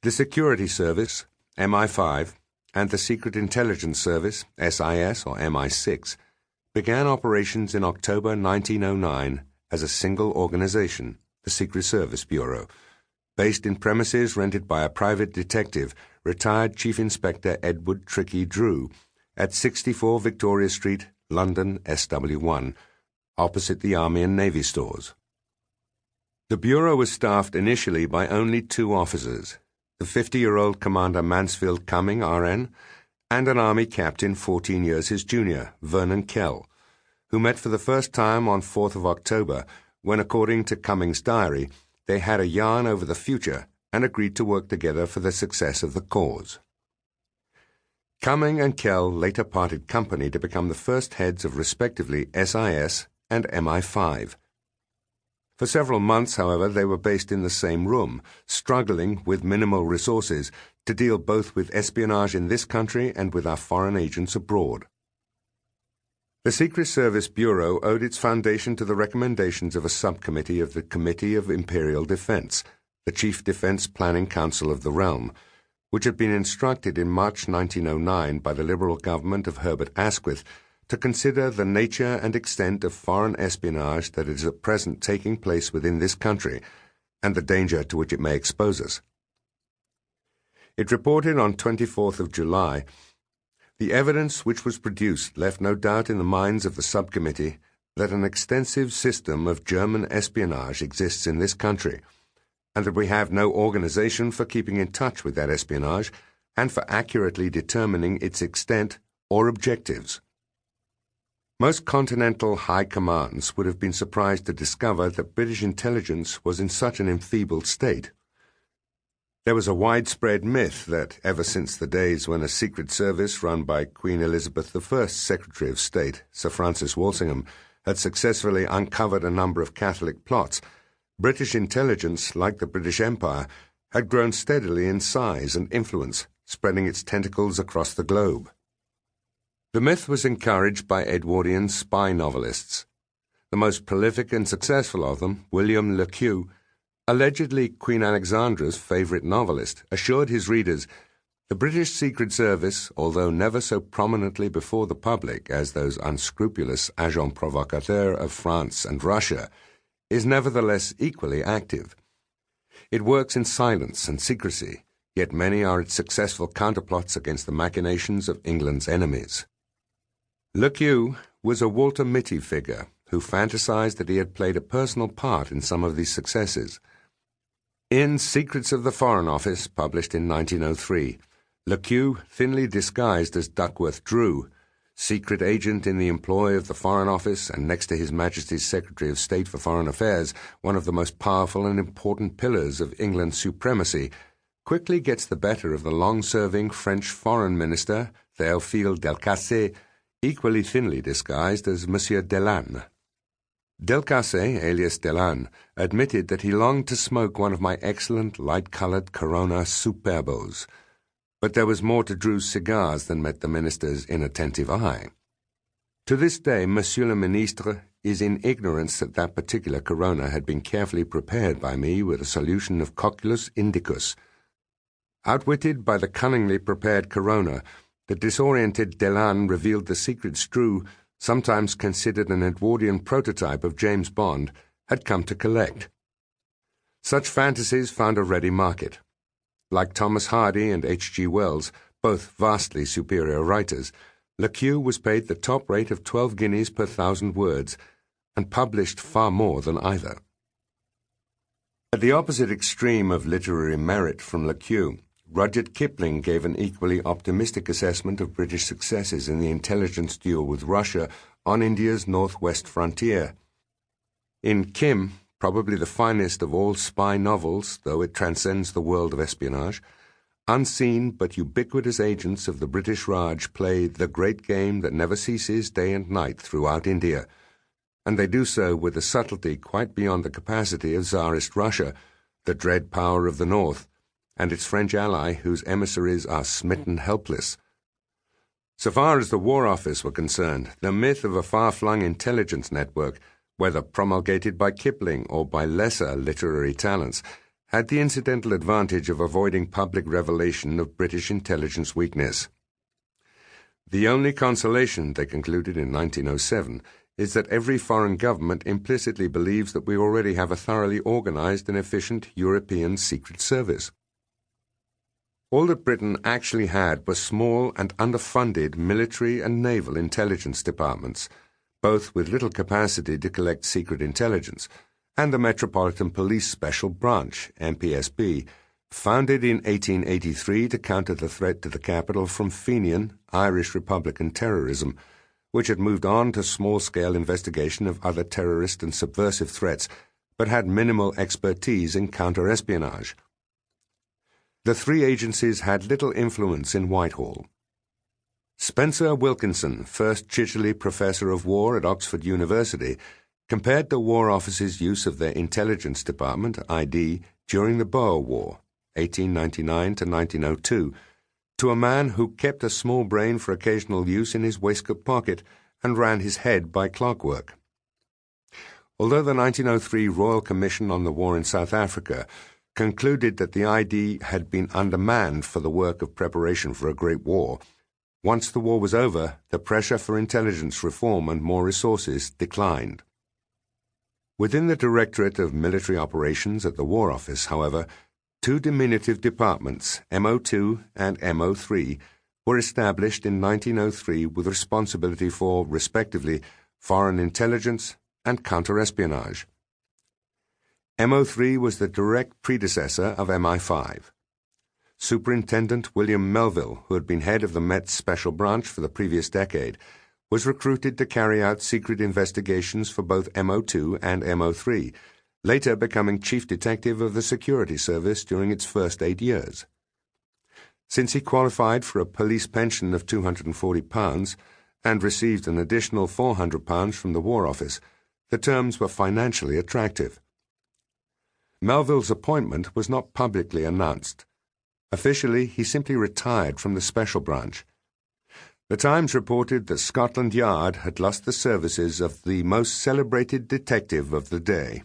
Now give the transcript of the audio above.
The Security Service, MI5, and the Secret Intelligence Service, SIS or MI6, began operations in October 1909 as a single organization, the Secret Service Bureau, based in premises rented by a private detective, retired Chief Inspector Edward Tricky Drew, at 64 Victoria Street, London, SW1, opposite the Army and Navy stores. The Bureau was staffed initially by only 2 officers, the 50-year-old Commander Mansfield Cumming, RN, and an Army captain 14 years his junior, Vernon Kell, who met for the first time on 4th of October when, according to Cumming's diary, they had a yarn over the future and agreed to work together for the success of the cause. Cumming and Kell later parted company to become the first heads of respectively SIS and MI5. For several months, however, they were based in the same room, struggling with minimal resources to deal both with espionage in this country and with our foreign agents abroad. The Secret Service Bureau owed its foundation to the recommendations of a subcommittee of the Committee of Imperial Defense, the Chief Defense Planning Council of the realm, which had been instructed in March 1909 by the Liberal government of Herbert Asquith to consider the nature and extent of foreign espionage that is at present taking place within this country, and the danger to which it may expose us. It reported on 24th of July, "The evidence which was produced left no doubt in the minds of the subcommittee that an extensive system of German espionage exists in this country, and that we have no organization for keeping in touch with that espionage and for accurately determining its extent or objectives." Most continental high commands would have been surprised to discover that British intelligence was in such an enfeebled state. There was a widespread myth that, ever since the days when a secret service run by Queen Elizabeth I's Secretary of State, Sir Francis Walsingham, had successfully uncovered a number of Catholic plots, British intelligence, like the British Empire, had grown steadily in size and influence, spreading its tentacles across the globe. The myth was encouraged by Edwardian spy novelists. The most prolific and successful of them, William Le Queux, allegedly Queen Alexandra's favourite novelist, assured his readers, "The British Secret Service, although never so prominently before the public as those unscrupulous agents provocateurs of France and Russia, is nevertheless equally active. It works in silence and secrecy, yet many are its successful counterplots against the machinations of England's enemies." Le Queux was a Walter Mitty figure who fantasized that he had played a personal part in some of these successes. In Secrets of the Foreign Office, published in 1903, Le Queux, thinly disguised as Duckworth Drew, secret agent in the employ of the Foreign Office and next to His Majesty's Secretary of State for Foreign Affairs, one of the most powerful and important pillars of England's supremacy, quickly gets the better of the long-serving French Foreign Minister, Théophile Delcassé, equally thinly disguised as Monsieur Delanne. Delcassé, alias Delanne, admitted that he longed to smoke one of my excellent light-coloured Corona Superbos, but there was more to Drew's cigars than met the minister's inattentive eye. To this day, Monsieur le Ministre is in ignorance that that particular Corona had been carefully prepared by me with a solution of Cocculus indicus. Outwitted by the cunningly prepared Corona, the disoriented Delanne revealed the secrets Drew, sometimes considered an Edwardian prototype of James Bond, had come to collect. Such fantasies found a ready market. Like Thomas Hardy and H.G. Wells, both vastly superior writers, Le Queux was paid the top rate of 12 guineas per 1,000 words, and published far more than either. At the opposite extreme of literary merit from Le Queux, Rudyard Kipling gave an equally optimistic assessment of British successes in the intelligence duel with Russia on India's northwest frontier. In Kim, probably the finest of all spy novels, though it transcends the world of espionage, unseen but ubiquitous agents of the British Raj play the great game that never ceases day and night throughout India, and they do so with a subtlety quite beyond the capacity of Tsarist Russia, the dread power of the North, and its French ally whose emissaries are smitten helpless. So far as the War Office were concerned, the myth of a far-flung intelligence network, whether promulgated by Kipling or by lesser literary talents, had the incidental advantage of avoiding public revelation of British intelligence weakness. The only consolation, they concluded in 1907, is that every foreign government implicitly believes that we already have a thoroughly organized and efficient European secret service. All that Britain actually had were small and underfunded military and naval intelligence departments, both with little capacity to collect secret intelligence, and the Metropolitan Police Special Branch, MPSB, founded in 1883 to counter the threat to the capital from Fenian, Irish Republican terrorism, which had moved on to small-scale investigation of other terrorist and subversive threats, but had minimal expertise in counterespionage. The three agencies had little influence in Whitehall. Spencer Wilkinson, first Chichely Professor of War at Oxford University, compared the War Office's use of their Intelligence Department, ID, during the Boer War, 1899 to 1902, to a man who kept a small brain for occasional use in his waistcoat pocket and ran his head by clockwork. Although the 1903 Royal Commission on the War in South Africa concluded that the ID had been undermanned for the work of preparation for a great war, once the war was over, the pressure for intelligence reform and more resources declined. Within the Directorate of Military Operations at the War Office, however, two diminutive departments, MO2 and MO3, were established in 1903 with responsibility for, respectively, foreign intelligence and counterespionage. MO3 was the direct predecessor of MI5. Superintendent William Melville, who had been head of the Met's Special Branch for the previous decade, was recruited to carry out secret investigations for both MO2 and MO3, later becoming chief detective of the Security Service during its first 8 years. Since he qualified for a police pension of £240 and received an additional £400 from the War Office, the terms were financially attractive. Melville's appointment was not publicly announced. Officially, he simply retired from the Special Branch. The Times reported that Scotland Yard had lost the services of the most celebrated detective of the day.